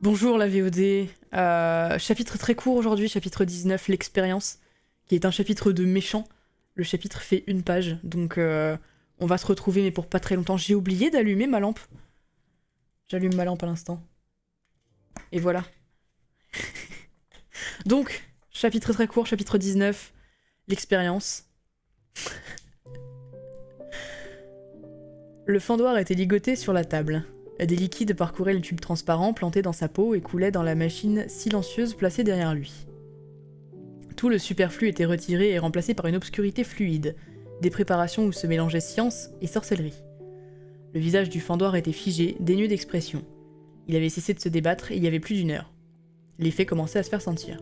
Bonjour la VOD. Chapitre très court aujourd'hui, chapitre 19, l'expérience, qui est un chapitre de méchant. Le chapitre fait une page, donc on va se retrouver, mais pour pas très longtemps. J'ai oublié d'allumer ma lampe. J'allume ma lampe à l'instant. Et voilà. Donc, chapitre très court, chapitre 19, l'expérience. Le fendoir était ligoté sur la table. Des liquides parcouraient le tube transparent planté dans sa peau et coulaient dans la machine silencieuse placée derrière lui. Tout le superflu était retiré et remplacé par une obscurité fluide, des préparations où se mélangeaient science et sorcellerie. Le visage du fendoir était figé, dénué d'expression. Il avait cessé de se débattre il y avait plus d'une heure. L'effet commençait à se faire sentir.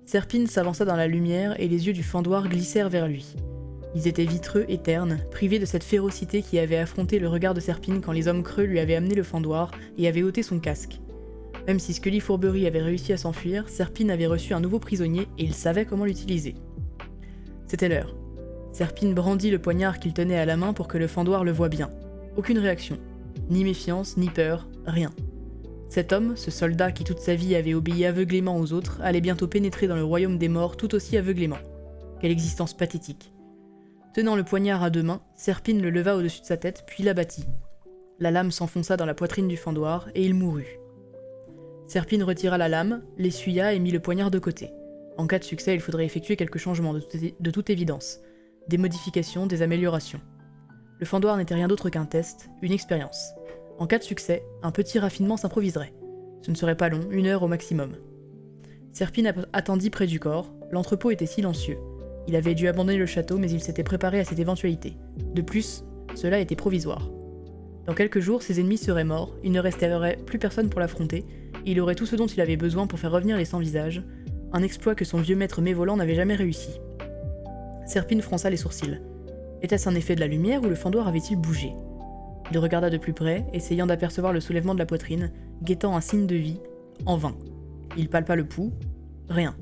Serpine s'avança dans la lumière et les yeux du fendoir glissèrent vers lui. Ils étaient vitreux et ternes, privés de cette férocité qui avait affronté le regard de Serpine quand les hommes creux lui avaient amené le fendoir et avaient ôté son casque. Même si Scully Fourberie avait réussi à s'enfuir, Serpine avait reçu un nouveau prisonnier et il savait comment l'utiliser. C'était l'heure. Serpine brandit le poignard qu'il tenait à la main pour que le fendoir le voie bien. Aucune réaction. Ni méfiance, ni peur, rien. Cet homme, ce soldat qui toute sa vie avait obéi aveuglément aux autres, allait bientôt pénétrer dans le royaume des morts tout aussi aveuglément. Quelle existence pathétique. Tenant le poignard à deux mains, Serpine le leva au-dessus de sa tête, puis l'abattit. La lame s'enfonça dans la poitrine du fendoir, et il mourut. Serpine retira la lame, l'essuya et mit le poignard de côté. En cas de succès, il faudrait effectuer quelques changements de toute évidence. Des modifications, des améliorations. Le fendoir n'était rien d'autre qu'un test, une expérience. En cas de succès, un petit raffinement s'improviserait. Ce ne serait pas long, 1 heure au maximum. Serpine attendit près du corps, l'entrepôt était silencieux. Il avait dû abandonner le château, mais il s'était préparé à cette éventualité. De plus, cela était provisoire. Dans quelques jours, ses ennemis seraient morts, il ne resterait plus personne pour l'affronter, et il aurait tout ce dont il avait besoin pour faire revenir les Sans-Visages, un exploit que son vieux maître mévolant n'avait jamais réussi. Serpine fronça les sourcils. Était-ce un effet de la lumière ou le fendoir avait-il bougé? Il regarda de plus près, essayant d'apercevoir le soulèvement de la poitrine, guettant un signe de vie, en vain. Il palpa le pouls, rien.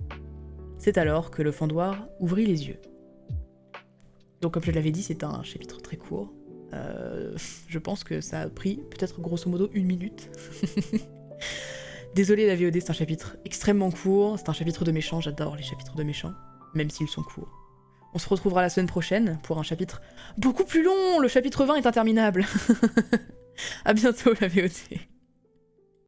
C'est alors que le fendoir ouvrit les yeux. Donc comme je l'avais dit, c'est un chapitre très court. Je pense que ça a pris peut-être grosso modo 1 minute. Désolé la VOD, c'est un chapitre extrêmement court, c'est un chapitre de méchants, j'adore les chapitres de méchants, même s'ils sont courts. On se retrouvera la semaine prochaine pour un chapitre beaucoup plus long, le chapitre 20 est interminable. À bientôt la VOD.